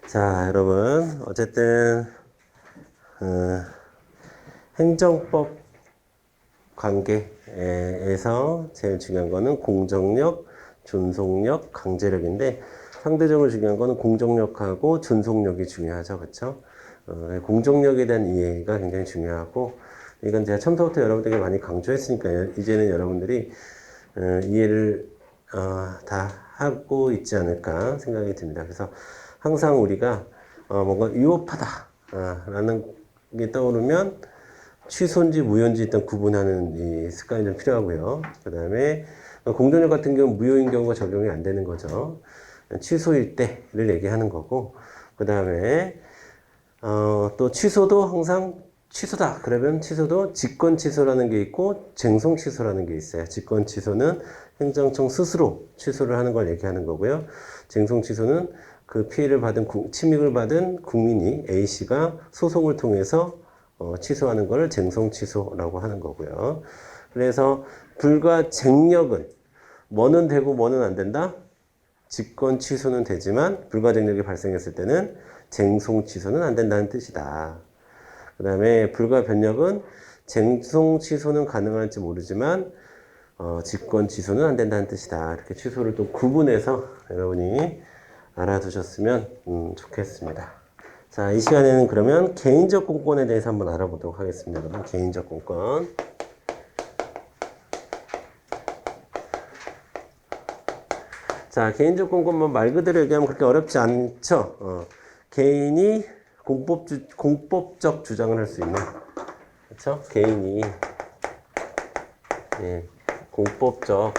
자, 여러분, 어쨌든 행정법 관계에서 제일 중요한 거는 공정력, 준속력, 강제력인데 상대적으로 중요한 거는 공정력하고 준속력이 중요하죠, 그렇죠? 공정력에 대한 이해가 굉장히 중요하고 이건 제가 처음부터 여러분들에게 많이 강조했으니까 이제는 여러분들이 이해를 다 하고 있지 않을까 생각이 듭니다. 그래서 항상 우리가 뭔가 위법하다 라는 게 떠오르면 취소인지 무효인지 일단 구분하는 이 습관이 좀 필요하고요. 그 다음에 공정력 같은 경우는 무효인 경우가 적용이 안 되는 거죠. 취소일 때를 얘기하는 거고, 그 다음에 또 취소도 항상 취소다 그러면 취소도 직권 취소라는 게 있고 쟁송 취소라는 게 있어요. 직권 취소는 행정청 스스로 취소를 하는 걸 얘기하는 거고요. 쟁송 취소는 그 피해를 받은 침입을 받은 국민이 A씨가 소송을 통해서 취소하는 걸 쟁송 취소라고 하는 거고요. 그래서 불가쟁력은 뭐는 되고 뭐는 안 된다? 직권 취소는 되지만 불가쟁력이 발생했을 때는 쟁송 취소는 안 된다는 뜻이다. 그 다음에 불가변력은 쟁송 취소는 가능할지 모르지만 직권 취소는 안 된다는 뜻이다. 이렇게 취소를 또 구분해서 여러분이 알아두셨으면 좋겠습니다. 자, 이 시간에는 그러면 개인적 공권에 대해서 한번 알아보도록 하겠습니다. 여러분, 개인적 공권. 자, 개인적 공권만 말 그대로 얘기하면 그렇게 어렵지 않죠. 개인이 공법적 주장을 할 수 있는, 그렇죠? 개인이 공법적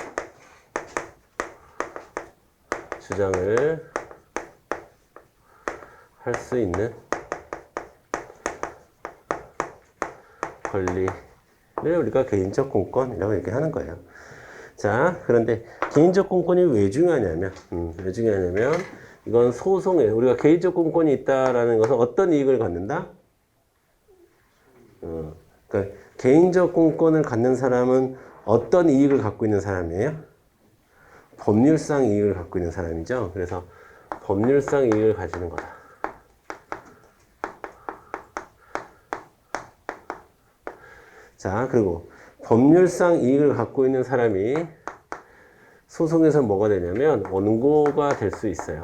주장을 할 수 있는 권리를 우리가 개인적 공권이라고 얘기하는 거예요. 자, 그런데 개인적 공권이 왜 중요하냐면, 이건 소송에 우리가 개인적 공권이 있다라는 것은 어떤 이익을 갖는다? 그러니까 개인적 공권을 갖는 사람은 어떤 이익을 갖고 있는 사람이에요? 법률상 이익을 갖고 있는 사람이죠. 그래서 법률상 이익을 가지는 거다. 자, 그리고 법률상 이익을 갖고 있는 사람이 소송에서 뭐가 되냐면 원고가 될 수 있어요.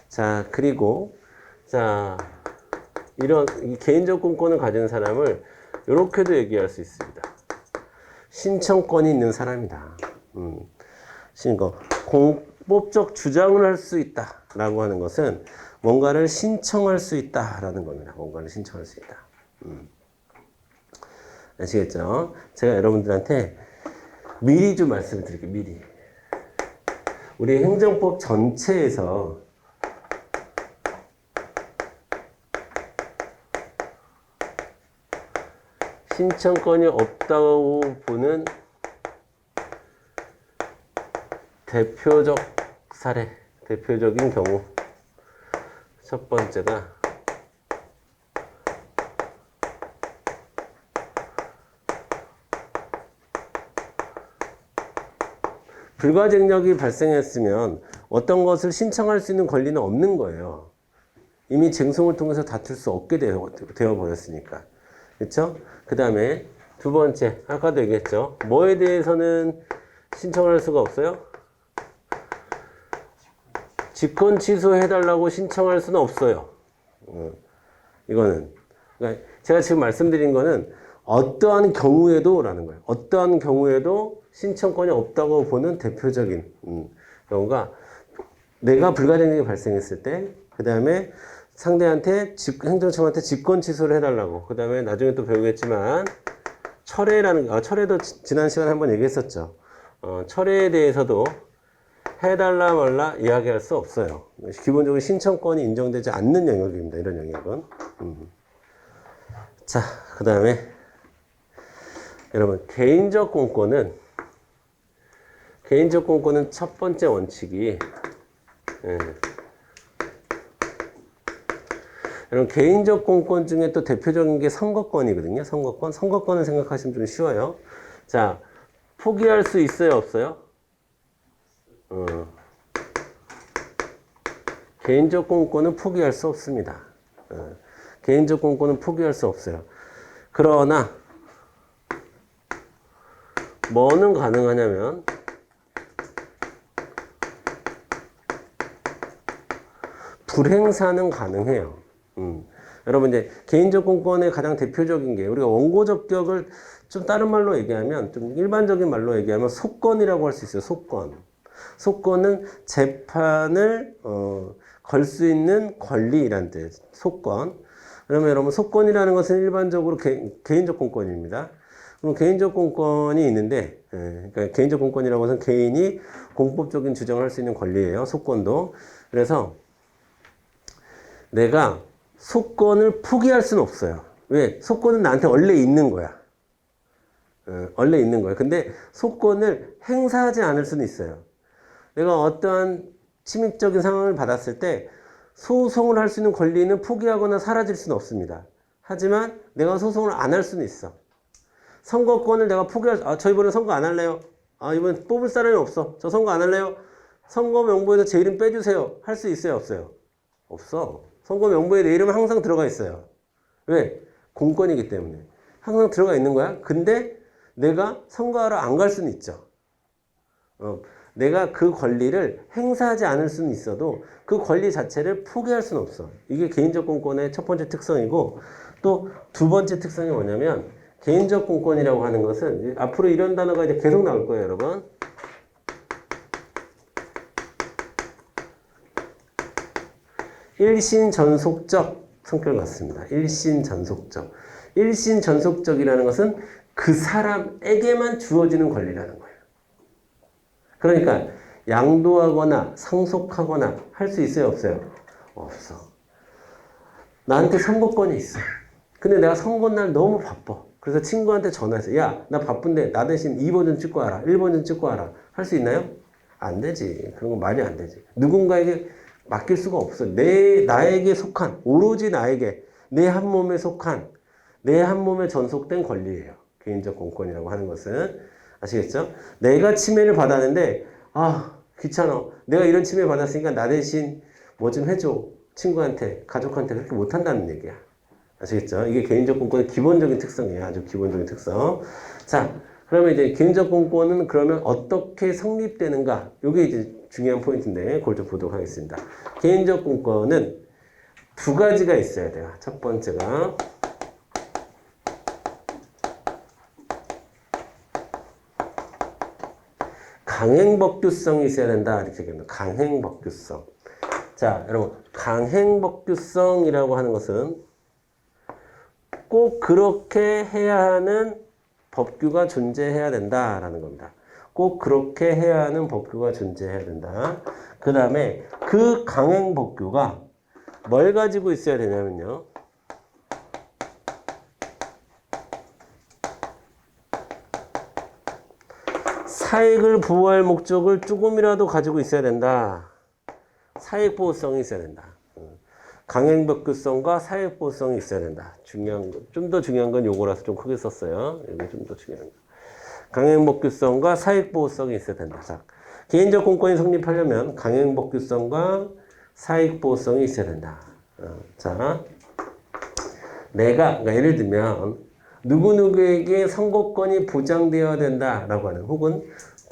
자, 그리고 자, 이런 개인적 공권을 가진 사람을 이렇게도 얘기할 수 있습니다. 신청권이 있는 사람이다. 공법적 주장을 할 수 있다라고 하는 것은 뭔가를 신청할 수 있다라는 겁니다. 뭔가를 신청할 수 있다. 아시겠죠? 제가 여러분들한테 미리 좀 말씀을 드릴게요. 미리. 우리 행정법 전체에서 신청권이 없다고 보는 대표적 사례, 대표적인 경우. 첫 번째가 불가쟁력이 발생했으면 어떤 것을 신청할 수 있는 권리는 없는 거예요. 이미 쟁송을 통해서 다툴 수 없게 되어 버렸으니까. 그렇죠? 그 다음에 두 번째, 아까도 얘기했죠. 뭐에 대해서는 신청을 할 수가 없어요? 직권 취소해달라고 신청할 수는 없어요. 이거는. 그러니까 제가 지금 말씀드린 거는 어떠한 경우에도 라는 거예요. 어떠한 경우에도 신청권이 없다고 보는 대표적인 경우가 내가 불가쟁력이 발생했을 때, 그 다음에 상대한테 행정청한테 직권 취소를 해달라고. 그 다음에 나중에 또 배우겠지만 철회라는 철회도 지난 시간에 한번 얘기했었죠. 철회에 대해서도 해달라 말라 이야기할 수 없어요. 기본적으로 신청권이 인정되지 않는 영역입니다. 이런 영역은. 자, 그 다음에 여러분 개인적 공권은 첫 번째 원칙이 여러분 개인적 공권 중에 또 대표적인 게 선거권이거든요. 선거권을 생각하시면 좀 쉬워요. 자, 포기할 수 있어요, 없어요? 개인적 공권은 포기할 수 없습니다. 개인적 공권은 포기할 수 없어요. 그러나 뭐는 가능하냐면 불행사는 가능해요. 여러분 이제 개인적 공권의 가장 대표적인 게 우리가 원고 적격을 좀 다른 말로 얘기하면 좀 일반적인 말로 얘기하면 속건이라고 할 수 있어요. 속건. 속건은 재판을 걸 수 있는 권리란 뜻. 속건. 그러면 여러분 속건이라는 것은 일반적으로 개인적 공권입니다. 그럼 개인적 공권이 있는데 그러니까 개인적 공권이라고 해서 개인이 공법적인 주장을 할 수 있는 권리예요. 속건도. 그래서 내가 속건을 포기할 수는 없어요. 왜? 속건은 나한테 원래 있는 거야. 원래 있는 거예요. 근데 속건을 행사하지 않을 수는 있어요. 내가 어떠한 침입적인 상황을 받았을 때 소송을 할 수 있는 권리는 포기하거나 사라질 수는 없습니다. 하지만 내가 소송을 안 할 수는 있어. 선거권을 내가 저 이번에 선거 안 할래요. 이번에 뽑을 사람이 없어. 저 선거 안 할래요. 선거 명부에서 제 이름 빼주세요. 할 수 있어요, 없어요? 없어. 선거 명부에 내 이름은 항상 들어가 있어요. 왜? 공권이기 때문에. 항상 들어가 있는 거야. 근데 내가 선거하러 안 갈 수는 있죠. 내가 그 권리를 행사하지 않을 수는 있어도 그 권리 자체를 포기할 수는 없어. 이게 개인적 공권의 첫 번째 특성이고 또 두 번째 특성이 뭐냐면 개인적 공권이라고 하는 것은 앞으로 이런 단어가 이제 계속 나올 거예요, 여러분. 일신전속적 성격을 갖습니다. 일신전속적. 일신전속적이라는 것은 그 사람에게만 주어지는 권리라는 거예요. 그러니까 양도하거나 상속하거나 할 수 있어요, 없어요? 없어. 나한테 선거권이 있어. 근데 내가 선거날 너무 바빠. 그래서 친구한테 전화해서 야, 나 바쁜데 나 대신 2번 좀 찍고 와라. 1번 좀 찍고 와라. 할 수 있나요? 안 되지. 그런 건 말이 안 되지. 누군가에게 맡길 수가 없어. 나에게 속한, 오로지 나에게, 내 한 몸에 속한, 내 한 몸에 전속된 권리예요. 개인적 공권이라고 하는 것은. 아시겠죠? 내가 침해를 받았는데, 귀찮아. 내가 이런 침해 받았으니까 나 대신 뭐 좀 해줘. 친구한테, 가족한테 그렇게 못한다는 얘기야. 아시겠죠? 이게 개인적 공권의 기본적인 특성이에요. 아주 기본적인 특성. 자, 그러면 이제 개인적 공권은 그러면 어떻게 성립되는가? 이게 이제 중요한 포인트인데 그걸 좀 보도록 하겠습니다. 개인적 공권은 두 가지가 있어야 돼요. 첫 번째가 강행법규성이 있어야 된다. 이렇게 얘기합니다. 강행법규성. 자, 여러분, 강행법규성이라고 하는 것은 꼭 그렇게 해야 하는 법규가 존재해야 된다라는 겁니다. 꼭 그렇게 해야 하는 법규가 존재해야 된다. 그 다음에 그 강행법규가 뭘 가지고 있어야 되냐면요. 사익을 보호할 목적을 조금이라도 가지고 있어야 된다. 사익보호성이 있어야 된다. 강행법규성과 사익보호성이 있어야 된다. 좀 더 중요한 건 요거라서 좀 크게 썼어요. 이게 좀 더 중요한 거. 강행법규성과 사익보호성이 있어야 된다. 자, 개인적 공권이 성립하려면 강행법규성과 사익보호성이 있어야 된다. 자, 그러니까 예를 들면 누구누구에게 선거권이 보장되어야 된다라고 하는 혹은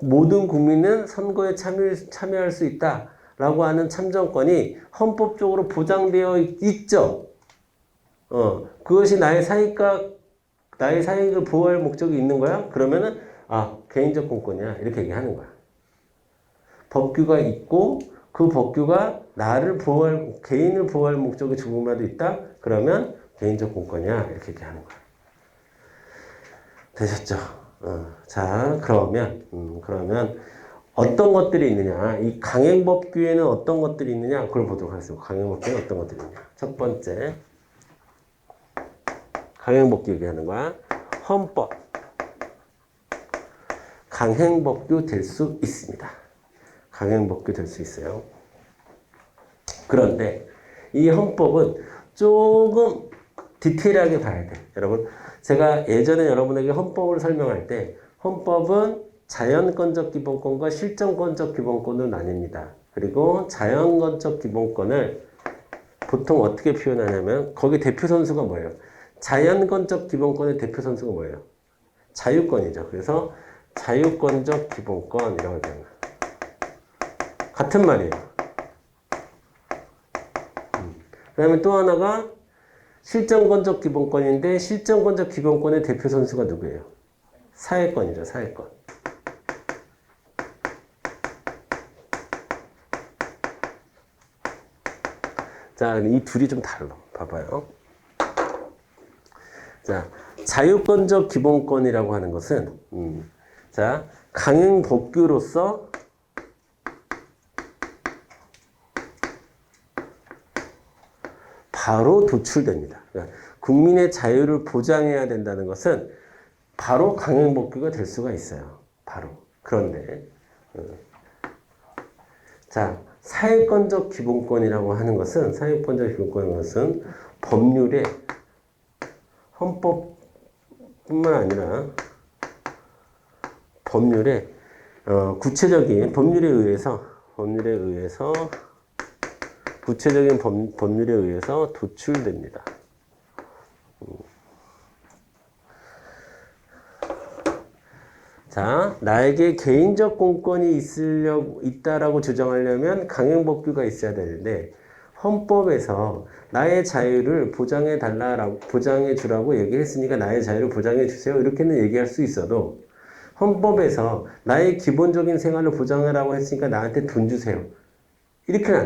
모든 국민은 선거에 참여할 수 있다라고 하는 참정권이 헌법적으로 보장되어 있죠. 그것이 나의 사익을 보호할 목적이 있는 거야? 그러면은 개인적 공권이야. 이렇게 얘기하는 거야. 법규가 있고 그 법규가 개인을 보호할 목적이 조금이라도 있다? 그러면 개인적 공권이야. 이렇게 얘기하는 거야. 되셨죠? 자, 그러면 어떤 것들이 있느냐? 이 강행법규에는 어떤 것들이 있느냐? 그걸 보도록 하겠습니다. 강행법규에는 어떤 것들이 있느냐? 첫 번째, 강행법규 얘기하는 거야. 헌법. 강행법규 될 수 있습니다. 강행법규 될 수 있어요. 그런데 이 헌법은 조금 디테일하게 봐야 돼. 여러분, 제가 예전에 여러분에게 헌법을 설명할 때 헌법은 자연권적 기본권과 실정권적 기본권으로 나뉩니다. 그리고 자연건적 기본권을 보통 어떻게 표현하냐면 거기 대표 선수가 뭐예요? 자연건적 기본권의 대표 선수가 뭐예요? 자유권이죠. 그래서 자유권적 기본권이라고 합니다. 같은 말이에요. 그 다음에 또 하나가 실정권적 기본권인데 실정권적 기본권의 대표 선수가 누구예요? 사회권이죠. 사회권. 자, 이 둘이 좀 달라. 봐봐요. 자, 자유권적 기본권이라고 하는 것은 자, 강행 법규로서 바로 도출됩니다. 그러니까 국민의 자유를 보장해야 된다는 것은 바로 강행 법규가 될 수가 있어요. 바로. 그런데 자, 사회권적 기본권이라고 하는 것은 사회권적 기본권인 것은 법률에 헌법뿐만 아니라 법률에 구체적인 법률에 의해서 구체적인 법률에 의해서 도출됩니다. 자, 나에게 개인적 공권이 있다라고 주장하려면 강행법규가 있어야 되는데 헌법에서 나의 자유를 보장해 주라고 얘기했으니까 나의 자유를 보장해 주세요. 이렇게는 얘기할 수 있어도 헌법에서 나의 기본적인 생활을 보장하라고 했으니까 나한테 돈 주세요. 이렇게는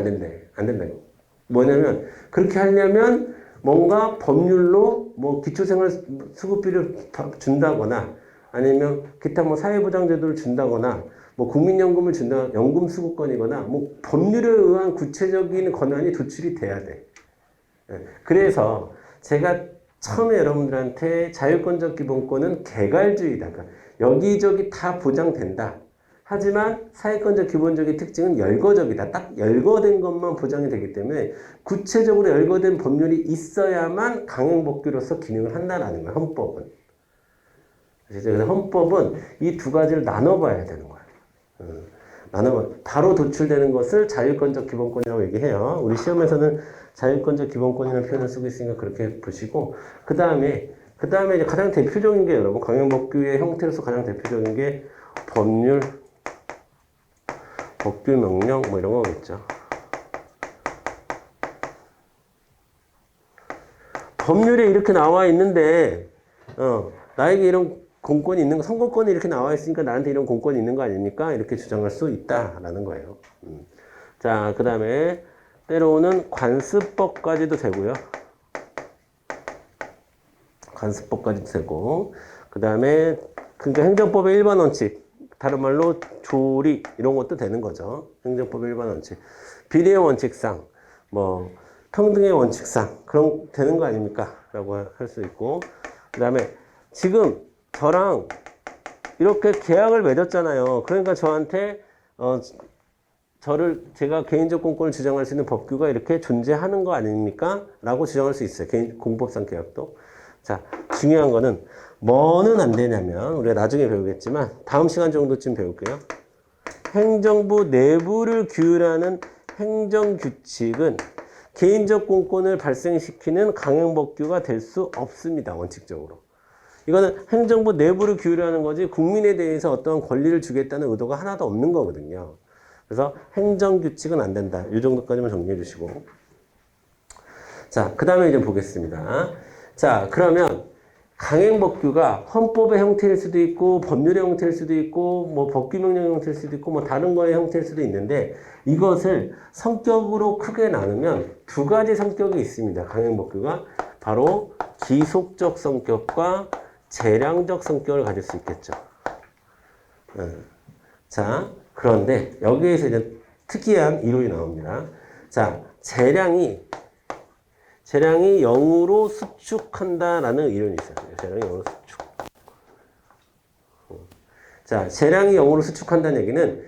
안 된다고. 뭐냐면 그렇게 하려면 뭔가 법률로 뭐 기초생활수급비를 준다거나 아니면 기타 뭐 사회보장제도를 준다거나 뭐 국민연금을 준다, 연금수급권이거나 뭐 법률에 의한 구체적인 권한이 도출이 돼야 돼. 그래서 제가 처음에 여러분들한테 자유권적 기본권은 개괄주의다. 그러니까 여기저기 다 보장된다. 하지만 사회권적 기본적인 특징은 열거적이다. 딱 열거된 것만 보장이 되기 때문에 구체적으로 열거된 법률이 있어야만 강행법규로서 기능을 한다는 거예요. 헌법은. 그래서 헌법은 이 두 가지를 나눠봐야 되는 거예요. 바로 도출되는 것을 자유권적 기본권이라고 얘기해요. 우리 시험에서는 자유권적 기본권이라는 표현을 쓰고 있으니까 그렇게 보시고 그 다음에 이제 가장 대표적인 게 여러분 강행법규의 형태로서 가장 대표적인 게 법률, 법규 명령 뭐 이런 거겠죠. 법률에 이렇게 나와 있는데 나에게 이런 공권이 있는 거, 선거권이 이렇게 나와 있으니까 나한테 이런 공권이 있는 거 아닙니까? 이렇게 주장할 수 있다라는 거예요. 자, 그 다음에 때로는 관습법까지도 되고요. 관습법까지도 되고, 그 다음에 그러니까 행정법의 일반 원칙, 다른 말로 조리 이런 것도 되는 거죠. 행정법의 일반 원칙, 비례의 원칙상, 뭐 평등의 원칙상 그런 되는 거 아닙니까? 라고 할 수 있고, 그 다음에 지금 저랑 이렇게 계약을 맺었잖아요. 그러니까 저한테 제가 개인적 공권을 주장할 수 있는 법규가 이렇게 존재하는 거 아닙니까? 라고 주장할 수 있어요. 공법상 계약도. 자, 중요한 거는 뭐는 안 되냐면 우리가 나중에 배우겠지만 다음 시간 정도쯤 배울게요. 행정부 내부를 규율하는 행정규칙은 개인적 공권을 발생시키는 강행법규가 될 수 없습니다. 원칙적으로. 이거는 행정부 내부를 규율하는 거지 국민에 대해서 어떤 권리를 주겠다는 의도가 하나도 없는 거거든요. 그래서 행정규칙은 안 된다. 이 정도까지만 정리해 주시고. 자, 그 다음에 이제 보겠습니다. 자, 그러면 강행법규가 헌법의 형태일 수도 있고 법률의 형태일 수도 있고 뭐 법규명령 형태일 수도 있고 뭐 다른 거의 형태일 수도 있는데 이것을 성격으로 크게 나누면 두 가지 성격이 있습니다. 강행법규가 바로 기속적 성격과 재량적 성격을 가질 수 있겠죠. 자, 그런데 여기에서 이제 특이한 이론이 나옵니다. 자, 재량이 0으로 수축한다라는 이론이 있어요. 재량이 0으로 수축. 자, 재량이 0으로 수축한다는 얘기는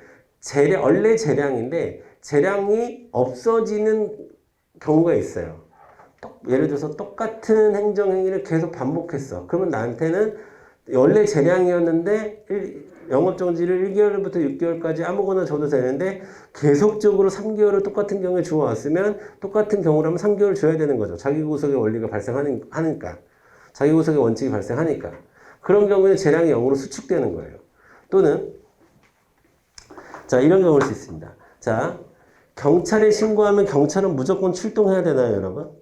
원래 재량인데 재량이 없어지는 경우가 있어요. 예를 들어서 똑같은 행정행위를 계속 반복했어. 그러면 나한테는 원래 재량이었는데 영업정지를 1개월부터 6개월까지 아무거나 줘도 되는데 계속적으로 3개월을 똑같은 경우에 주어왔으면 똑같은 경우라면 3개월 줘야 되는 거죠. 자기구속의 원리가 발생하니까. 자기구속의 원칙이 발생하니까. 그런 경우에는 재량이 0으로 수축되는 거예요. 또는 자, 이런 경우일 수 있습니다. 자, 경찰에 신고하면 경찰은 무조건 출동해야 되나요, 여러분?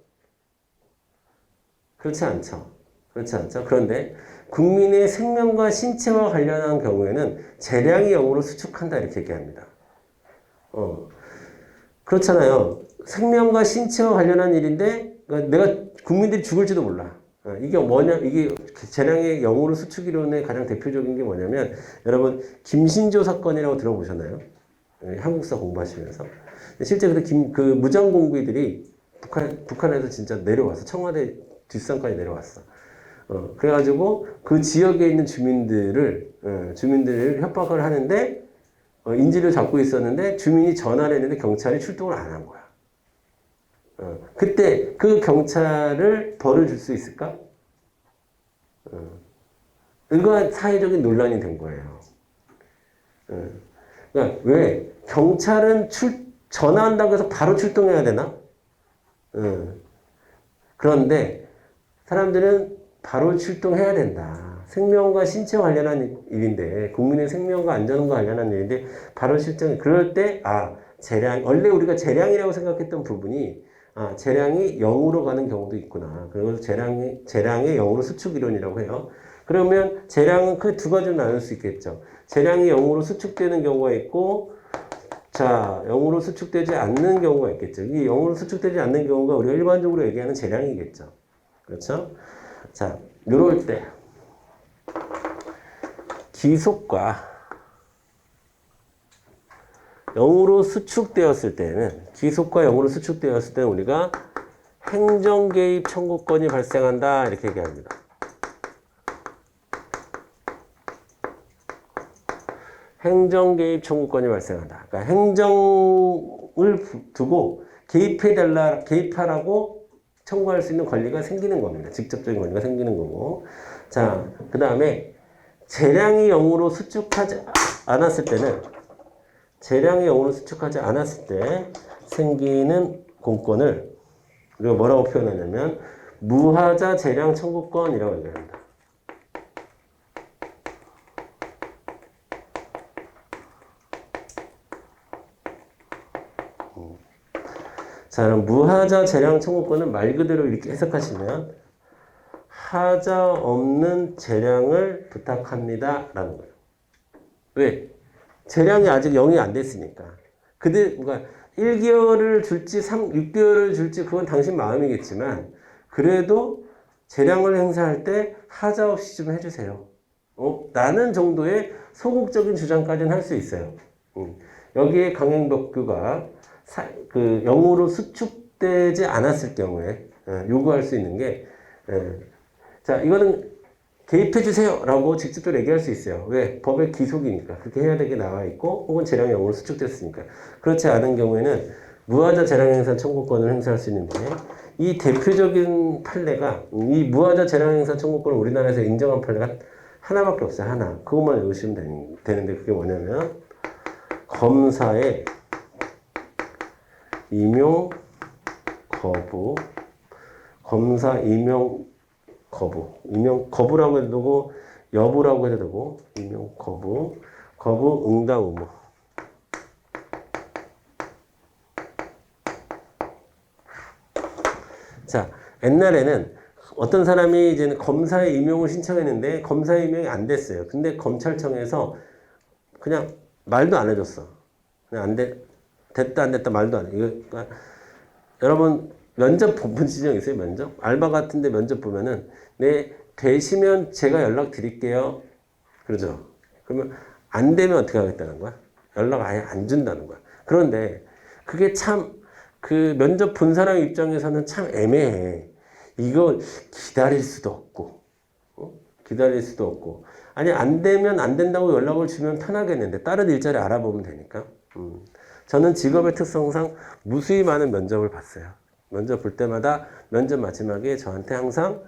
그렇지 않죠. 그렇지 않죠. 그런데 국민의 생명과 신체와 관련한 경우에는 재량이 0으로 수축한다 이렇게 얘기합니다. 그렇잖아요. 생명과 신체와 관련한 일인데 그러니까 내가 국민들이 죽을지도 몰라. 이게 뭐냐? 이게 재량의 0으로 수축 이론의 가장 대표적인 게 뭐냐면 여러분 김신조 사건이라고 들어보셨나요? 한국사 공부하시면서 실제 그 무장 공비들이 북한에서 진짜 내려왔어. 청와대 뒷산까지 내려왔어. 그래가지고 그 지역에 있는 주민들을 협박을 하는데 인질을 잡고 있었는데 주민이 전화를 했는데 경찰이 출동을 안 한 거야. 그때 그 경찰을 벌을 줄 수 있을까? 이거 사회적인 논란이 된 거예요. 그러니까 왜 경찰은 전화한다고 해서 바로 출동해야 되나? 그런데 사람들은 바로 출동해야 된다. 생명과 신체와 관련한 일인데 국민의 생명과 안전과 관련한 일인데 바로 출동. 그럴 때 재량 원래 우리가 재량이라고 생각했던 부분이 재량이 0으로 가는 경우도 있구나. 그래서 재량의 0으로 수축 이론이라고 해요. 그러면 재량은 크게 두 가지로 나눌 수 있겠죠. 재량이 0으로 수축되는 경우가 있고, 자, 0으로 수축되지 않는 경우가 있겠죠. 이 0으로 수축되지 않는 경우가 우리가 일반적으로 얘기하는 재량이겠죠. 그렇죠? 자, 요럴 때, 기속과 0으로 수축되었을 때는, 기속과 0으로 수축되었을 때는 우리가 행정개입 청구권이 발생한다. 이렇게 얘기합니다. 행정개입 청구권이 발생한다. 그러니까 행정을 두고 개입하라고 청구할 수 있는 권리가 생기는 겁니다. 직접적인 권리가 생기는 거고. 자, 그 다음에 재량이 0으로 수축하지 않았을 때는 재량이 0으로 수축하지 않았을 때 생기는 공권을 우리가 뭐라고 표현하냐면 무하자 재량 청구권이라고 얘기합니다. 자, 그럼 무하자 재량 청구권은 말 그대로 이렇게 해석하시면 하자 없는 재량을 부탁합니다. 라는 거예요. 왜? 재량이 아직 0이 안 됐으니까. 그러니까 1개월을 줄지 6개월을 줄지 그건 당신 마음이겠지만 그래도 재량을 행사할 때 하자 없이 좀 해주세요. 라는 정도의 소극적인 주장까지는 할 수 있어요. 여기에 강행법규가 0으로 수축되지 않았을 경우에 요구할 수 있는 게 자, 이거는 개입해주세요 라고 직접적으로 얘기할 수 있어요. 왜? 법의 기속이니까. 그렇게 해야 되게 나와 있고 혹은 재량이 0으로 수축됐으니까. 그렇지 않은 경우에는 무하자 재량행사 청구권을 행사할 수 있는데 이 대표적인 판례가 이 무하자 재량행사 청구권을 우리나라에서 인정한 판례가 하나밖에 없어요. 하나. 그것만 외우시면 되는데 그게 뭐냐면 검사의 임용 거부, 검사 임용 거부, 임용 거부라고 해도 되고 여부라고 해도 되고 임용 거부, 거부 응당 의무. 자, 옛날에는 어떤 사람이 이제 검사의 임용을 신청했는데 검사의 임용이 안 됐어요. 근데 검찰청에서 그냥 말도 안 해줬어. 그냥 됐다 안 됐다 말도 안 해. 그러니까 여러분 면접 본 지적 있어요? 면접? 알바 같은데 면접 보면은 네 되시면 제가 연락 드릴게요. 그러죠? 그러면 안 되면 어떻게 하겠다는 거야? 연락 아예 안 준다는 거야. 그런데 그게 참 그 면접 본 사람 입장에서는 참 애매해. 이거 기다릴 수도 없고 기다릴 수도 없고 아니 안 되면 안 된다고 연락을 주면 편하겠는데 다른 일자리 알아보면 되니까. 저는 직업의 특성상 무수히 많은 면접을 봤어요. 면접 볼 때마다 면접 마지막에 저한테 항상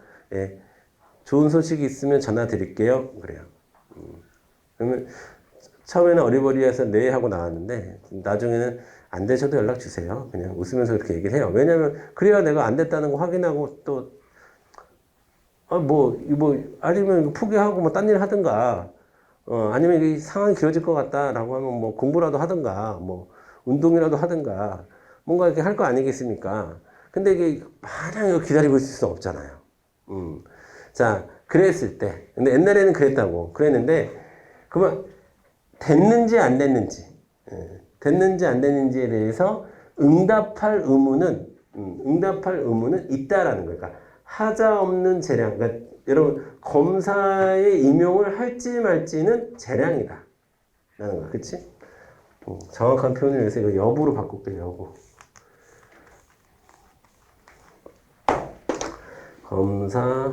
좋은 소식이 있으면 전화 드릴게요. 그래요. 그러면 처음에는 어리버리해서 네 하고 나왔는데 나중에는 안 되셔도 연락 주세요. 그냥 웃으면서 그렇게 얘기를 해요. 왜냐면 그래야 내가 안 됐다는 거 확인하고 또 아니면 포기하고 뭐 딴 일 하든가 아니면 이 상황이 길어질 것 같다라고 하면 뭐 공부라도 하든가 뭐 운동이라도 하든가 뭔가 이렇게 할 거 아니겠습니까? 근데 이게 마냥 이거 기다리고 있을 수 없잖아요. 자, 그랬을 때. 근데 옛날에는 그랬는데 그러면 됐는지 안 됐는지, 됐는지 안 됐는지에 대해서 응답할 의무는 있다라는 거예요. 그러니까 하자 없는 재량. 그러니까 여러분 검사의 임용을 할지 말지는 재량이다. 라는 거, 그치? 정확한 표현을 위해서 이거 여부로 바꿀게요, 여부. 검사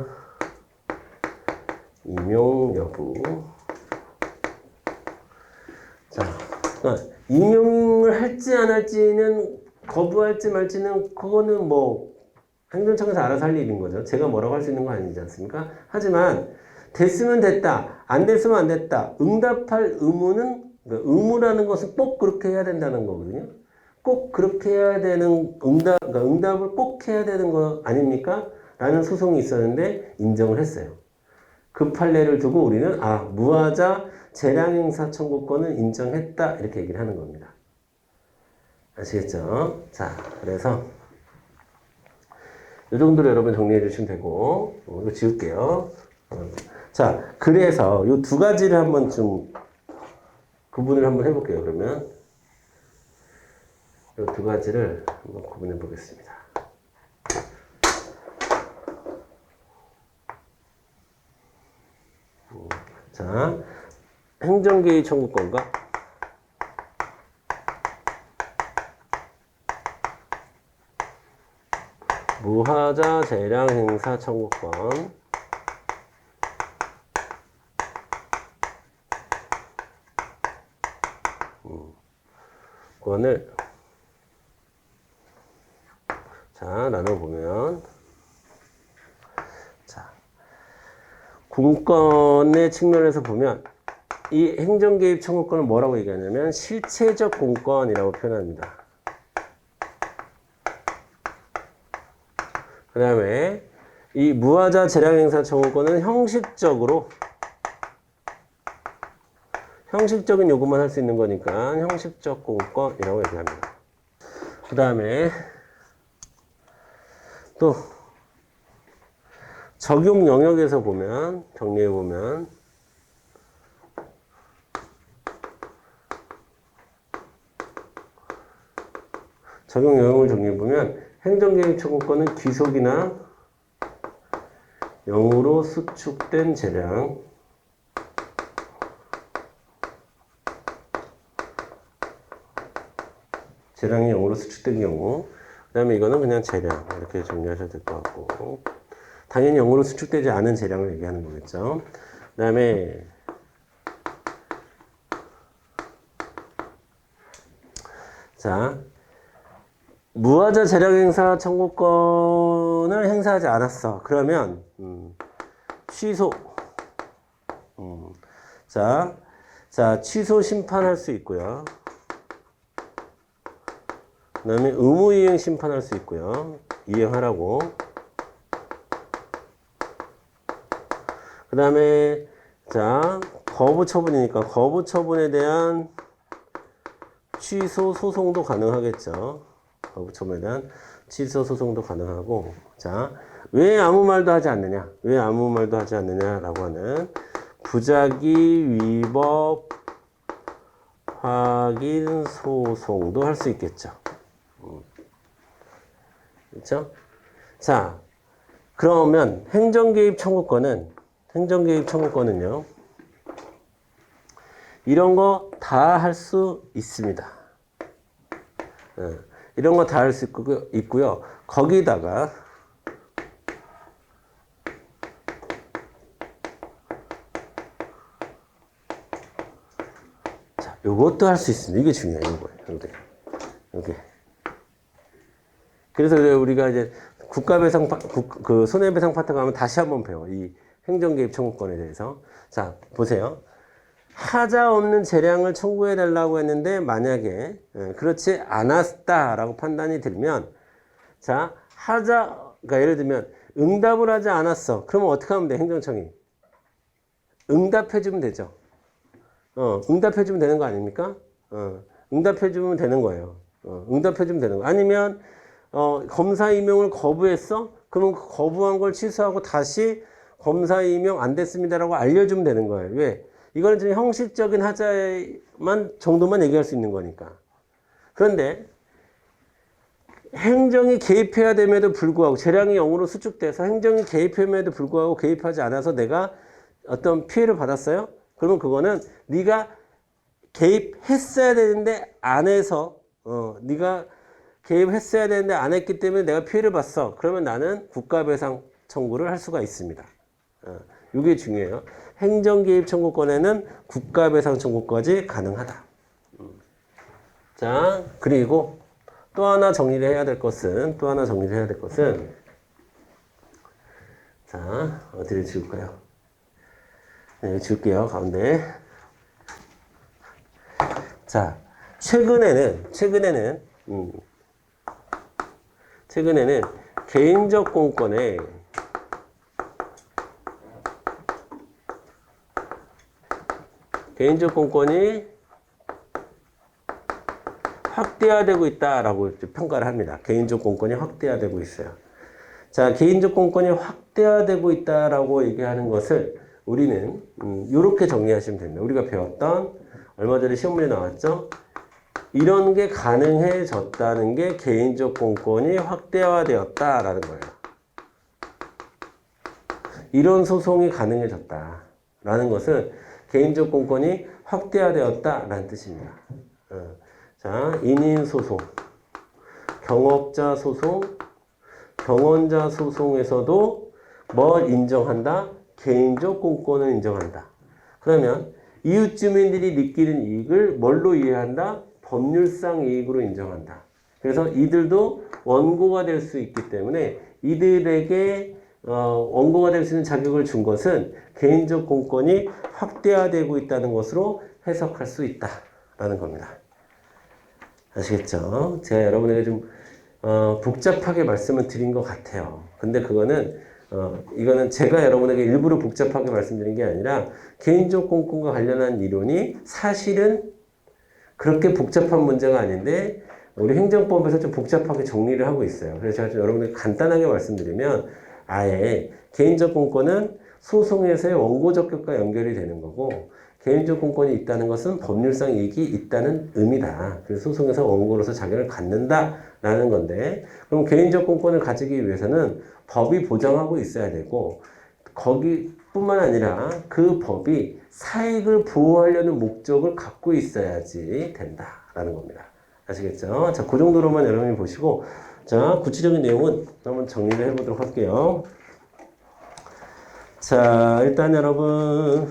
임용 여부. 자, 그러니까 임용을 할지 안 할지는 거부할지 말지는 그거는 뭐 행정청에서 알아서 할 일인 거죠. 제가 뭐라고 할 수 있는 거 아니지 않습니까? 하지만 됐으면 됐다, 안 됐으면 안 됐다. 응답할 의무는 그러니까 의무라는 것은 꼭 그렇게 해야 된다는 거거든요. 꼭 그렇게 해야 되는 그러니까 응답을 꼭 해야 되는 거 아닙니까? 라는 소송이 있었는데 인정을 했어요. 그 판례를 두고 우리는 무하자 재량행사 청구권을 인정했다 이렇게 얘기를 하는 겁니다. 아시겠죠? 자, 그래서 이 정도로 여러분 정리해 주시면 되고 이거 지울게요. 자, 그래서 이 두 가지를 한번 좀 구분을 한번 해볼게요. 그러면 이 두 가지를 한번 구분해 보겠습니다. 자, 행정개의 청구권과 무하자 재량 행사 청구권. 권을 자, 나눠보면 자, 공권의 측면에서 보면 이 행정개입 청구권을 뭐라고 얘기하냐면 실체적 공권이라고 표현합니다. 그 다음에 이 무하자 재량행사 청구권은 형식적인 요구만 할 수 있는 거니까 형식적 공권이라고 얘기합니다. 그 다음에 또 적용 영역에서 보면 정리해 보면 적용 영역을 정리해 보면 행정개입 청구권은 귀속이나 영으로 수축된 재량이 영으로 수축된 경우, 그 다음에 이거는 그냥 재량 이렇게 정리하셔도 될 것 같고, 당연히 영으로 수축되지 않은 재량을 얘기하는 거겠죠. 그 다음에 자, 무하자 재량행사 청구권을 행사하지 않았어. 그러면 취소. 자, 취소 심판할 수 있고요. 그 다음에 의무이행 심판할 수 있고요. 이행하라고. 그 다음에 자, 거부 처분이니까 거부 처분에 대한 취소 소송도 가능하겠죠. 거부 처분에 대한 취소 소송도 가능하고, 자, 왜 아무 말도 하지 않느냐? 왜 아무 말도 하지 않느냐라고 하는 부작위 위법 확인 소송도 할 수 있겠죠. 그렇죠? 자, 그러면 행정개입 청구권은요, 이런 거 다 할 수 있습니다. 이런 거 다 할 수 있고요. 거기다가 자, 요것도 할 수 있습니다. 이게 중요해요. 이거예요. 요게. 그래서 우리가 이제 국가배상 그 손해배상 파트 가면 다시 한번 배워. 이 행정개입 청구권에 대해서. 자, 보세요. 하자 없는 재량을 청구해 달라고 했는데 만약에 그렇지 않았다라고 판단이 들면 자, 그러니까 예를 들면 응답을 하지 않았어. 그러면 어떻게 하면 돼? 행정청이. 응답해 주면 되죠. 응답해 주면 되는 거 아닙니까? 응답해 주면 되는 거예요. 응답해 주면 되는 거. 아니면 검사 임용을 거부했어? 그러면 거부한 걸 취소하고 다시 검사 임용 안 됐습니다라고 알려주면 되는 거예요. 왜? 이거는 좀 형식적인 하자만 정도만 얘기할 수 있는 거니까. 그런데 행정이 개입해야 됨에도 불구하고 재량이 0으로 수축돼서 행정이 개입함에도 불구하고 개입하지 않아서 내가 어떤 피해를 받았어요? 그러면 그거는 네가 개입했어야 되는데 안 해서 네가 개입했어야 되는데 안 했기 때문에 내가 피해를 봤어. 그러면 나는 국가배상 청구를 할 수가 있습니다. 이게 중요해요. 행정개입 청구권에는 국가배상 청구까지 가능하다. 자, 그리고 또 하나 정리를 해야 될 것은 자, 어디를 지울까요? 네, 지울게요. 가운데. 자, 최근에는 개인적 공권에 개인적 공권이 확대화되고 있다라고 평가를 합니다. 개인적 공권이 확대화되고 있어요. 자, 개인적 공권이 확대화되고 있다라고 얘기하는 것을 우리는 이렇게 정리하시면 됩니다. 우리가 배웠던 얼마 전에 시험 문제 나왔죠? 이런 게 가능해졌다는 게 개인적 공권이 확대화되었다라는 거예요. 이런 소송이 가능해졌다라는 것은 개인적 공권이 확대화되었다라는 뜻입니다. 자, 인인 소송, 경업자 소송, 경원자 소송에서도 뭘 인정한다? 개인적 공권을 인정한다. 그러면 이웃 주민들이 느끼는 이익을 뭘로 이해한다? 법률상 이익으로 인정한다. 그래서 이들도 원고가 될 수 있기 때문에 이들에게 원고가 될 수 있는 자격을 준 것은 개인적 공권이 확대화되고 있다는 것으로 해석할 수 있다라는 겁니다. 아시겠죠? 제가 여러분에게 좀 복잡하게 말씀을 드린 것 같아요. 근데 이거는 제가 여러분에게 일부러 복잡하게 말씀드린 게 아니라 개인적 공권과 관련한 이론이 사실은 그렇게 복잡한 문제가 아닌데 우리 행정법에서 좀 복잡하게 정리를 하고 있어요. 그래서 제가 좀 여러분에게 간단하게 말씀드리면 아예 개인적 공권은 소송에서의 원고 적격과 연결이 되는 거고 개인적 공권이 있다는 것은 법률상 이익이 있다는 의미다. 그래서 소송에서 원고로서 자격을 갖는다라는 건데 그럼 개인적 공권을 가지기 위해서는 법이 보장하고 있어야 되고 거기뿐만 아니라 그 법이 사익을 보호하려는 목적을 갖고 있어야지 된다라는 겁니다. 아시겠죠? 자, 그 정도로만 여러분이 보시고 자, 구체적인 내용은 한번 정리를 해보도록 할게요. 자, 일단 여러분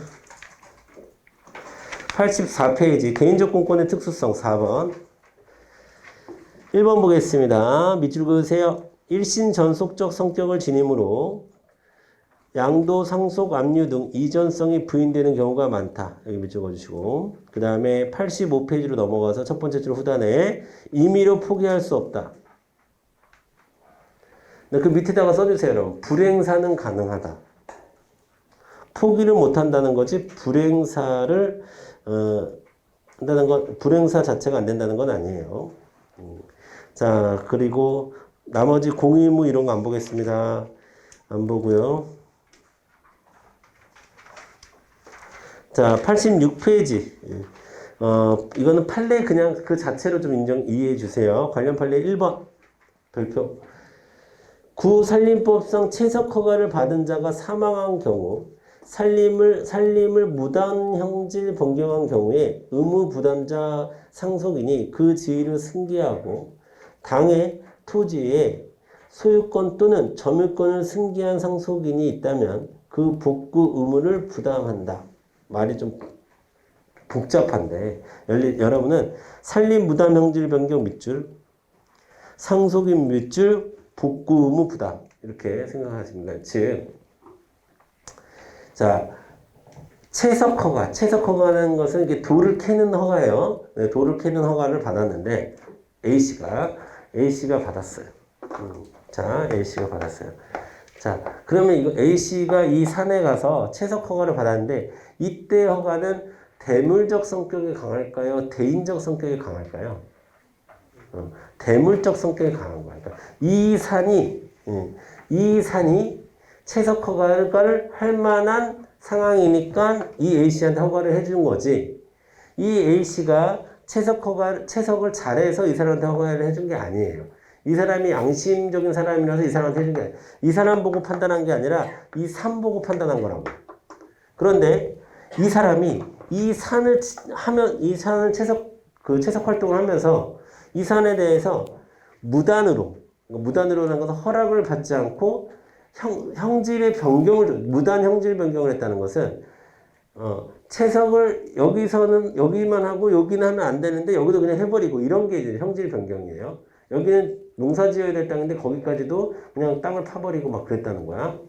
84페이지 개인적 공권의 특수성 4번 1번 보겠습니다. 밑줄 그으세요. 일신 전속적 성격을 지니므로 양도, 상속, 압류 등 이전성이 부인되는 경우가 많다. 여기 밑줄 그어주시고 그 다음에 85페이지로 넘어가서 첫 번째 줄 후단에 임의로 포기할 수 없다. 그 밑에다가 써주세요. 여러분. 불행사는 가능하다. 포기를 못한다는 거지 불행사를 한다는 건 불행사 자체가 안 된다는 건 아니에요. 자, 그리고 나머지 공의무 이런 거 안 보겠습니다. 안 보고요. 자, 86페이지. 이거는 판례 그냥 그 자체로 좀 이해해 주세요. 관련 판례 1번. 별표. 구산림법상 채석 허가를 받은 자가 사망한 경우 산림을 무단형질 변경한 경우에 의무 부담자 상속인이 그 지위를 승계하고 당의 토지에 소유권 또는 점유권을 승계한 상속인이 있다면 그 복구 의무를 부담한다. 말이 좀 복잡한데 여러분은 산림 무담형질 변경 밑줄 상속인 밑줄 복구 의무 부담 이렇게 생각하시면 돼요. 즉 자, 채석 허가. 채석 허가는 것은 이게 돌을 캐는 허가예요. 네, 돌을 캐는 허가를 받았는데 A씨가 받았어요. 자, A씨가 받았어요. 자, 그러면 이거 A씨가 이 산에 가서 채석 허가를 받았는데 이때 허가는 대물적 성격이 강할까요? 대인적 성격이 강할까요? 대물적 성격이 강한 거야. 그러니까 이 산이 채석 허가를 할 만한 상황이니까 이 A씨한테 허가를 해준 거지. 이 A씨가 채석을 잘해서 이 사람한테 허가를 해준 게 아니에요. 이 사람이 양심적인 사람이라서 이 사람한테 해준 게 아니에요. 이 사람 보고 판단한 게 아니라 이 산 보고 판단한 거라고. 그런데 이 사람이 이 산을 채석 활동을 하면서 이 산에 대해서 무단으로라는 것은 허락을 받지 않고 형질의 변경을, 무단 형질 변경을 했다는 것은, 채석을 여기만 하고 여기는 하면 안 되는데 여기도 그냥 해버리고 이런 게 이제 형질 변경이에요. 여기는 농사 지어야 될 땅인데 거기까지도 그냥 땅을 파버리고 막 그랬다는 거야.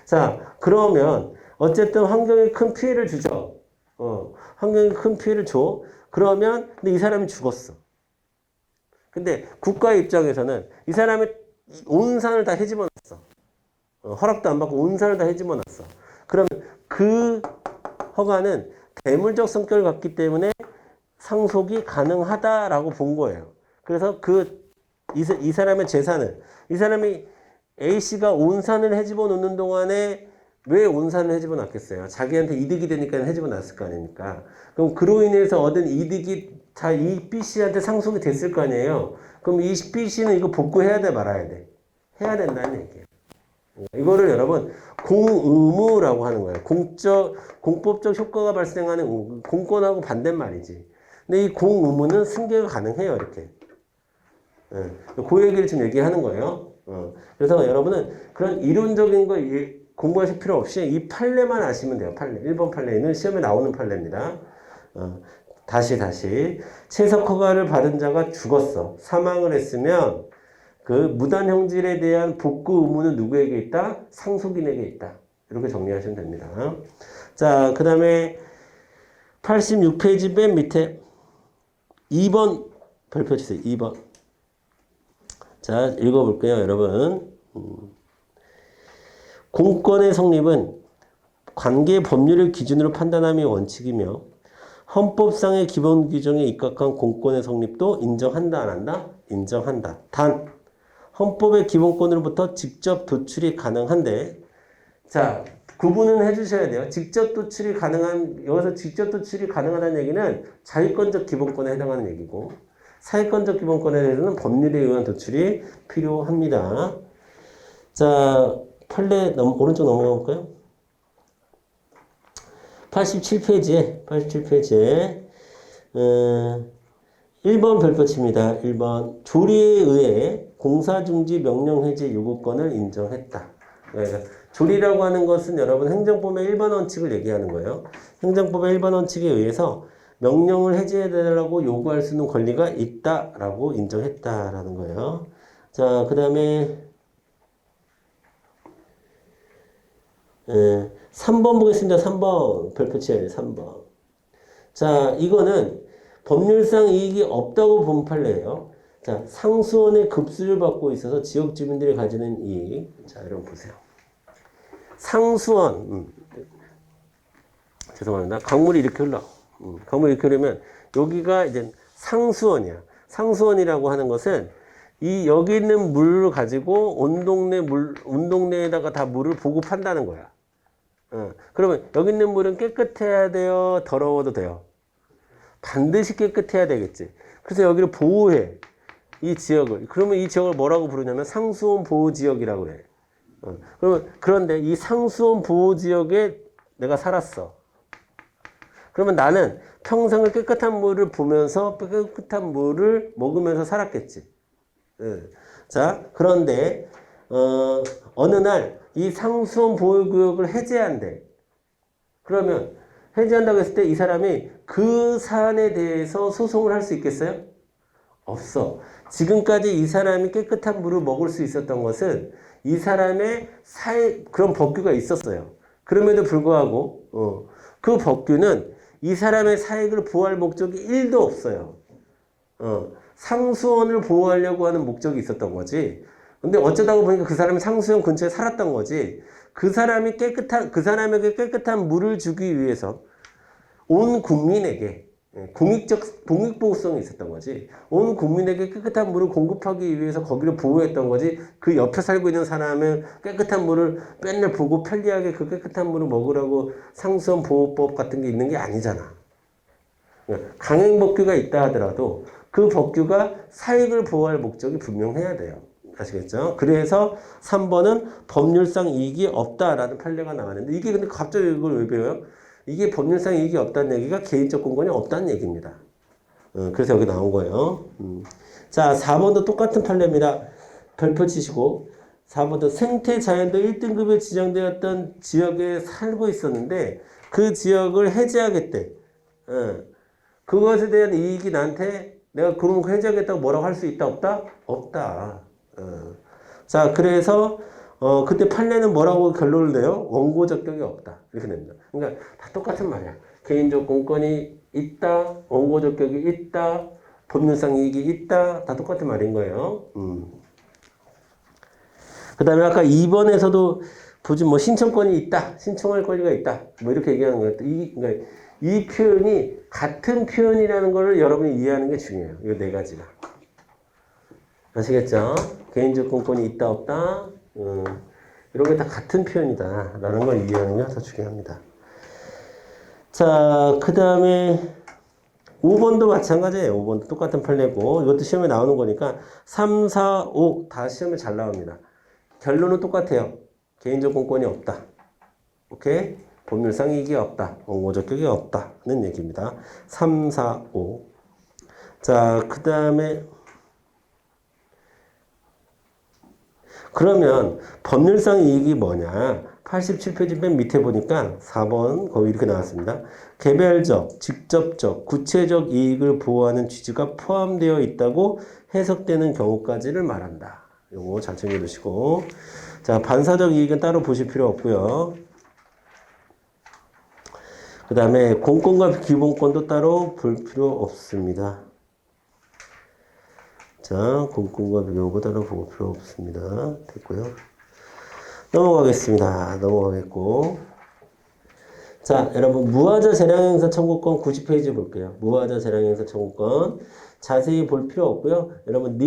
자, 그러면 어쨌든 환경에 큰 피해를 주죠. 환경에 큰 피해를 줘. 그러면, 근데 이 사람이 죽었어. 근데 국가의 입장에서는 이 사람이 온 산을 다 헤집어놨어. 허락도 안 받고 온 산을 다 헤집어놨어. 그러면 그 허가는 대물적 성격을 갖기 때문에 상속이 가능하다라고 본 거예요. 그래서 이 사람의 재산을, 이 사람이 A씨가 온 산을 헤집어 놓는 동안에 왜 온 산을 헤집어 놨겠어요? 자기한테 이득이 되니까 헤집어 놨을 거 아닙니까? 그럼 그로 인해서 얻은 이득이 다 이 B씨한테 상속이 됐을 거 아니에요? 그럼 이 B씨는 이거 복구해야 돼, 말아야 돼? 해야 된다는 얘기예요. 이거를 여러분 공의무라고 하는 거예요. 공법적 효과가 발생하는 공권하고 반대말이지. 근데 이 공의무는 승계가 가능해요, 이렇게. 그 얘기를 지금 얘기하는 거예요. 그래서 여러분은 그런 이론적인 거 공부하실 필요 없이 이 판례만 아시면 돼요. 판례. 1번 판례는 시험에 나오는 판례입니다. 다시. 채석 허가를 받은 자가 죽었어. 사망을 했으면 그 무단 형질에 대한 복구 의무는 누구에게 있다? 상속인에게 있다. 이렇게 정리하시면 됩니다. 자, 그 다음에 86페이지 맨 밑에 2번 발표 주세요. 2번. 자, 읽어볼게요, 여러분. 공권의 성립은 관계 법률을 기준으로 판단함이 원칙이며 헌법상의 기본 규정에 입각한 공권의 성립도 인정한다, 안 한다? 인정한다. 단, 헌법의 기본권으로부터 직접 도출이 가능한데, 자, 구분은 해주셔야 돼요. 직접 도출이 가능한, 여기서 직접 도출이 가능하다는 얘기는 자유권적 기본권에 해당하는 얘기고, 사회권적 기본권에 대해서는 법률에 의한 도출이 필요합니다. 자, 판례 오른쪽 넘어가 볼까요? 87페이지에 1번 별표칩니다. 1번 조리에 의해 공사중지 명령해제 요구권을 인정했다. 그러니까 조리라고 하는 것은 여러분 행정법의 일반 원칙을 얘기하는 거예요. 행정법의 일반 원칙에 의해서 명령을 해제해달라고 요구할 수 있는 권리가 있다라고 인정했다라는 거예요. 자, 그 다음에 3번 보겠습니다. 3번 별표치예요. 3번. 자, 이거는 법률상 이익이 없다고 본 판례예요. 자, 상수원의 급수를 받고 있어서 지역 주민들이 가지는 이익. 자, 여러분 보세요. 상수원. 죄송합니다. 강물이 이렇게 흘러. 강물이 이렇게 흐르면 여기가 이제 상수원이야. 상수원이라고 하는 것은 여기 있는 물을 가지고 온 동네에다가 다 물을 보급한다는 거야. 그러면 여기 있는 물은 깨끗해야 돼요? 더러워도 돼요? 반드시 깨끗해야 되겠지. 그래서 여기를 보호해. 이 지역을. 그러면 이 지역을 뭐라고 부르냐면 상수원 보호지역이라고 그래. 그런데 이 상수원 보호지역에 내가 살았어. 그러면 나는 평생을 깨끗한 물을 보면서 깨끗한 물을 먹으면서 살았겠지. 자, 그런데 어느 날 이 상수원 보호구역을 해제한대. 그러면 해제한다고 했을 때 이 사람이 그 사안에 대해서 소송을 할 수 있겠어요? 없어. 지금까지 이 사람이 깨끗한 물을 먹을 수 있었던 것은 이 사람의 그런 법규가 있었어요. 그럼에도 불구하고 그 법규는 이 사람의 사익을 보호할 목적이 1도 없어요. 상수원을 보호하려고 하는 목적이 있었던 거지. 근데 어쩌다가 보니까 그 사람이 상수원 근처에 살았던 거지. 그 사람에게 깨끗한 물을 주기 위해서 온 국민에게 공익보호성이 있었던 거지. 온 국민에게 깨끗한 물을 공급하기 위해서 거기를 보호했던 거지. 그 옆에 살고 있는 사람은 깨끗한 물을 맨날 보고 편리하게 그 깨끗한 물을 먹으라고 상수원 보호법 같은 게 있는 게 아니잖아. 강행법규가 있다 하더라도 그 법규가 사익을 보호할 목적이 분명해야 돼요. 아시겠죠? 그래서 3번은 법률상 이익이 없다라는 판례가 나왔는데 이게 근데 갑자기 이걸 왜 배워요? 이게 법률상 이익이 없다는 얘기가 개인적 공간이 없다는 얘기입니다. 그래서 여기 나온 거예요. 자, 4번도 똑같은 판례입니다. 별표 치시고 4번도 생태 자연도 1등급에 지정되었던 지역에 살고 있었는데 그 지역을 해제하겠대. 그것에 대한 이익이 나한테 내가 그런 거 해제하겠다고 뭐라고 할 수 있다 없다? 없다. 자, 그래서 그때 판례는 뭐라고 결론을 내요? 원고 적격이 없다. 이렇게 됩니다. 그러니까 다 똑같은 말이야. 개인적 공권이 있다, 원고 적격이 있다, 법률상 이익이 있다, 다 똑같은 말인 거예요. 그 다음에 아까 2번에서도 보지 뭐 신청권이 있다, 신청할 권리가 있다, 뭐 이렇게 얘기하는 거예요. 그러니까 이 표현이 같은 표현이라는 걸 여러분이 이해하는 게 중요해요. 이 네 가지가. 아시겠죠? 개인적 공권이 있다, 없다, 이런 게 다 같은 표현이다 라는 걸 이해하는 게 더 중요합니다. 자, 그 다음에 5번도 마찬가지예요. 5번도 똑같은 판례고 이것도 시험에 나오는 거니까 3, 4, 5 다 시험에 잘 나옵니다. 결론은 똑같아요. 개인적 공권이 없다. 오케이? 법률상 이익이 없다. 원고 적격이 없다는 얘기입니다. 3, 4, 5. 자, 그 다음에 그러면 법률상 이익이 뭐냐? 87페이지 맨 밑에 보니까 4번 거기 이렇게 나왔습니다. 개별적, 직접적, 구체적 이익을 보호하는 취지가 포함되어 있다고 해석되는 경우까지를 말한다. 요거 잘 챙겨두시고. 자, 반사적 이익은 따로 보실 필요 없고요. 그 다음에 공권과 기본권도 따로 볼 필요 없습니다. 자, 공권과 비교고 따로 볼 필요 없습니다. 됐고요. 넘어가겠고. 자, 여러분, 무하자 재량행사 청구권 90페이지 볼게요. 무하자 재량행사 청구권. 자세히 볼 필요 없고요. 여러분,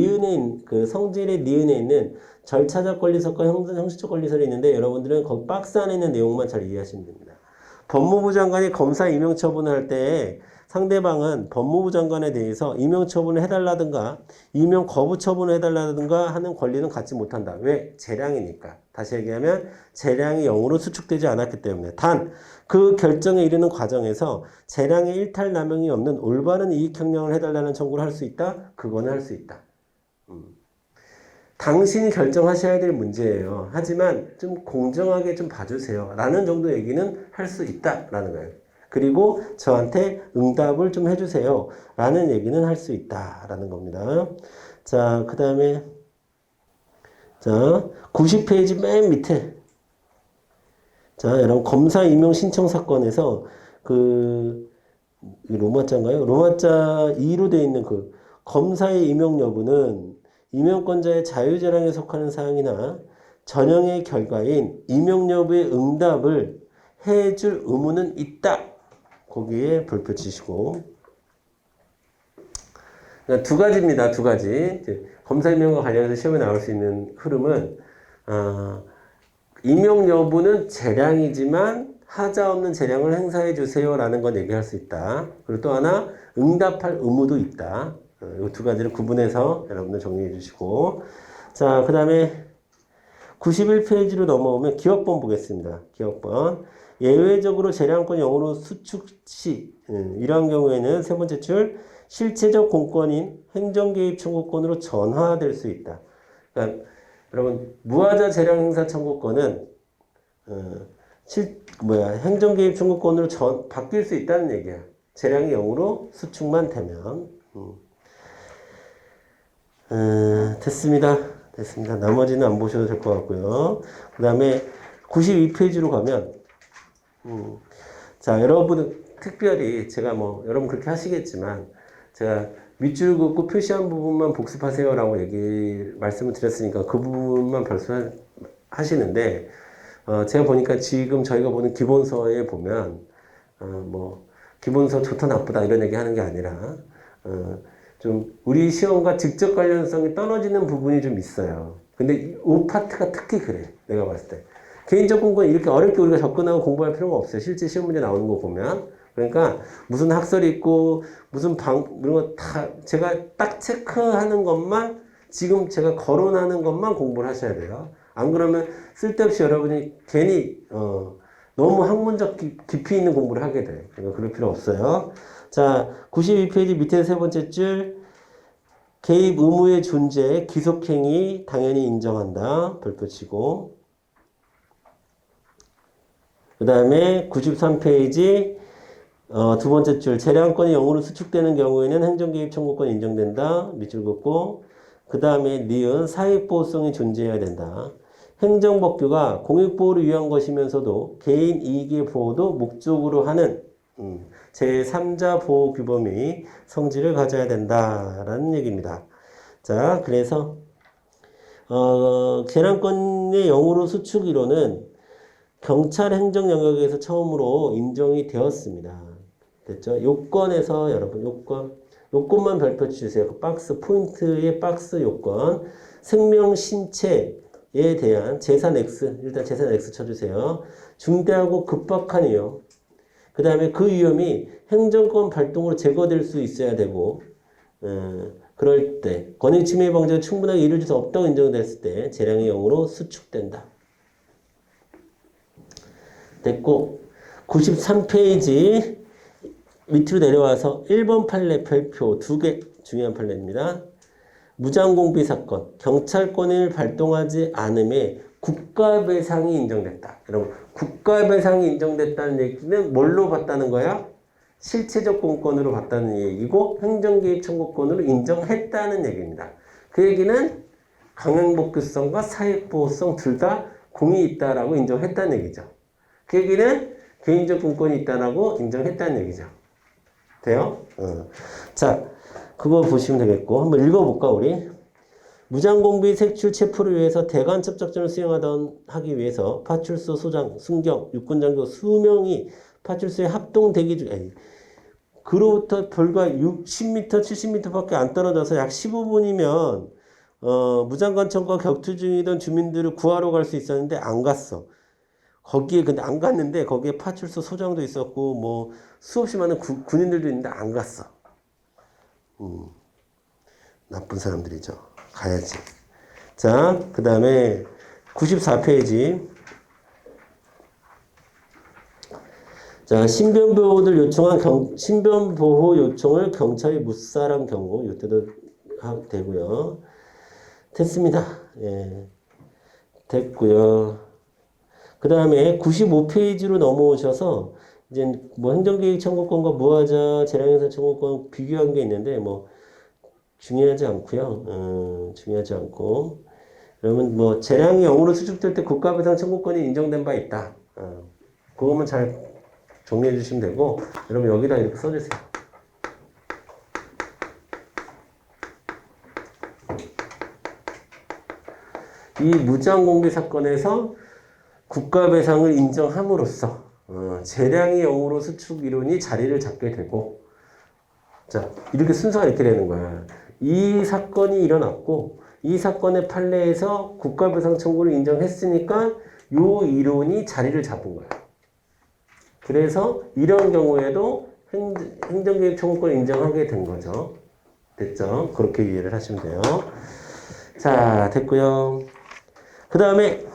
그 성질의 니은에 있는 절차적 권리서과 형식적 권리서가 있는데, 여러분들은 거기 박스 안에 있는 내용만 잘 이해하시면 됩니다. 법무부 장관이 검사 임용 처분을 할 때 상대방은 법무부 장관에 대해서 임용 처분을 해달라든가 임용 거부 처분을 해달라든가 하는 권리는 갖지 못한다. 왜? 재량이니까. 다시 얘기하면 재량이 0으로 수축되지 않았기 때문에. 단 그 결정에 이르는 과정에서 재량의 일탈 남용이 없는 올바른 이익 형량을 해달라는 청구를 할 수 있다? 그거는 할 수 있다. 당신이 결정하셔야 될 문제예요. 하지만 좀 공정하게 좀 봐주세요. 라는 정도 얘기는 할 수 있다라는 거예요. 그리고 저한테 응답을 좀 해주세요. 라는 얘기는 할 수 있다라는 겁니다. 자, 그 다음에 자, 90페이지 맨 밑에 자, 여러분 검사 임용 신청 사건에서 로마자인가요? 로마자 2로 되어 있는 그 검사의 임용 여부는 임용권자의 자유재량에 속하는 사항이나 전형의 결과인 임용 여부의 응답을 해줄 의무는 있다. 거기에 별표 치시고. 그러니까 두 가지입니다. 두 가지. 검사 임용과 관련해서 시험에 나올 수 있는 흐름은 임용 여부는 재량이지만 하자 없는 재량을 행사해 주세요라는 건 얘기할 수 있다. 그리고 또 하나 응답할 의무도 있다. 이 두 가지를 구분해서 여러분들 정리해 주시고. 자, 그 다음에 91페이지로 넘어오면 기억번 보겠습니다. 기억번. 예외적으로 재량권 0으로 수축 시 이러한 경우에는 세 번째 줄 실체적 공권인 행정개입 청구권으로 전환될 수 있다. 그러니까 여러분 무하자 재량행사 청구권은 행정개입 청구권으로 바뀔 수 있다는 얘기야. 재량이 0으로 수축만 되면. 됐습니다. 나머지는 안 보셔도 될 것 같고요. 그 다음에 92페이지로 가면 자, 여러분은 특별히 제가 뭐 여러분 그렇게 하시겠지만 제가 밑줄 긋고 표시한 부분만 복습하세요라고 말씀을 드렸으니까 그 부분만 하시는데 제가 보니까 지금 저희가 보는 기본서에 보면 뭐 기본서 좋다 나쁘다 이런 얘기 하는 게 아니라 좀 우리 시험과 직접 관련성이 떨어지는 부분이 좀 있어요. 근데 이 파트가 특히 그래. 내가 봤을 때. 개인적 공부는 이렇게 어렵게 우리가 접근하고 공부할 필요가 없어요. 실제 시험 문제 나오는 거 보면. 그러니까 무슨 학설이 있고 무슨 이런 거 다 제가 딱 체크하는 것만 지금 제가 거론하는 것만 공부를 하셔야 돼요. 안 그러면 쓸데없이 여러분이 괜히 너무 학문적 깊이 있는 공부를 하게 돼. 그러니까 그럴 필요 없어요. 자, 92페이지 밑에 세 번째 줄 개입 의무의 존재, 기속행위 당연히 인정한다. 별표 치고. 그 다음에 93페이지 두 번째 줄 재량권이 영으로 수축되는 경우에는 행정개입 청구권이 인정된다. 밑줄 긋고. 그 다음에 니은 사익보호성이 존재해야 된다. 행정법규가 공익보호를 위한 것이면서도 개인 이익의 보호도 목적으로 하는 제3자 보호규범이 성질을 가져야 된다라는 얘기입니다. 자, 그래서 재량권의 영으로 수축 이론은 경찰 행정 영역에서 처음으로 인정이 되었습니다. 됐죠? 요건에서 여러분 요건만 별표 주세요. 그 박스 포인트의 박스 요건 생명 신체에 대한 재산 X 일단 재산 X 쳐주세요. 중대하고 급박한 위험 그 다음에 그 위험이 행정권 발동으로 제거될 수 있어야 되고 그럴 때 권익 침해 방지가 충분하게 이루어질 수 없다고 인정됐을 때 재량의 영으로 수축된다. 됐고 93페이지 밑으로 내려와서 1번 판례 별표 2개 중요한 판례입니다. 무장공비 사건 경찰권을 발동하지 않음에 국가배상이 인정됐다. 여러분 국가배상이 인정됐다는 얘기는 뭘로 봤다는 거야? 실체적 공권으로 봤다는 얘기고 행정개입 청구권으로 인정했다는 얘기입니다. 그 얘기는 강행복규성과 사익보호성 둘 다 공이 있다라고 인정했다는 얘기죠. 그 얘기는 개인적 공권이 있다라고 인정했다는 얘기죠. 돼요? 자, 그거 보시면 되겠고 한번 읽어볼까 우리? 무장공비 색출 체포를 위해서 대간첩 작전을 하기 위해서 파출소 소장, 순경, 육군장교 수명이 파출소에 합동 대기 중 그로부터 불과 60m, 70m밖에 안 떨어져서 약 15분이면 무장관청과 격투 중이던 주민들을 구하러 갈 수 있었는데 안 갔어. 거기에 근데 안 갔는데 거기에 파출소 소장도 있었고 뭐 수없이 많은 군인들도 있는데 안 갔어. 나쁜 사람들이죠. 가야지. 자, 그 다음에 94페이지. 자, 신변보호를 요청한 신변보호 요청을 경찰이 무사한 경우 이때도 되고요. 됐습니다. 예. 됐고요. 그 다음에 95페이지로 넘어오셔서 이제 뭐 행정개입 청구권과 무하자 재량행사 청구권 비교한 게 있는데 뭐 중요하지 않고요. 중요하지 않고 그러면 뭐 재량이 0으로 수축될 때 국가배상 청구권이 인정된 바 있다. 그거만 잘 정리해 주시면 되고 여러분 여기다 이렇게 써주세요. 이 무장공비 사건에서 국가배상을 인정함으로써 재량이 0으로 수축 이론이 자리를 잡게 되고 자 이렇게 순서가 이렇게 되는 거야. 이 사건이 일어났고 이 사건의 판례에서 국가배상 청구를 인정했으니까 요 이론이 자리를 잡은 거야. 그래서 이런 경우에도 행정개입 청구권을 인정하게 된 거죠. 됐죠? 그렇게 이해를 하시면 돼요. 자, 됐고요. 그 다음에요.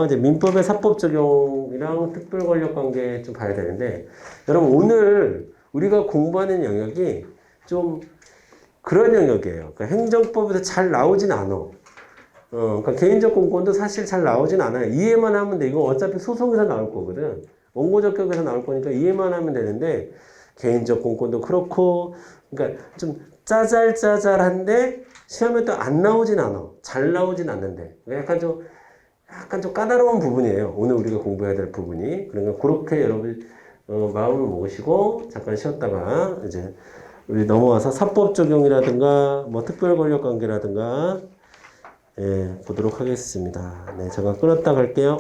이제 민법의 사법 적용이랑 특별 권력 관계 좀 봐야 되는데, 여러분, 오늘 우리가 공부하는 영역이 좀 그런 영역이에요. 그러니까 행정법에서 잘 나오진 않아. 그러니까 개인적 공권도 사실 잘 나오진 않아요. 이해만 하면 돼. 이거 어차피 소송에서 나올 거거든. 원고적격에서 나올 거니까 이해만 하면 되는데, 개인적 공권도 그렇고, 그러니까 좀 짜잘짜잘한데, 시험에 또 안 나오진 않아. 잘 나오진 않는데. 약간 좀 약간 좀 까다로운 부분이에요. 오늘 우리가 공부해야 될 부분이. 그러니까 그렇게 여러분 마음을 먹으시고 잠깐 쉬었다가 이제 우리 넘어와서 사법 적용이라든가 뭐 특별 권력 관계라든가 예, 보도록 하겠습니다. 네, 잠깐 끊었다 갈게요.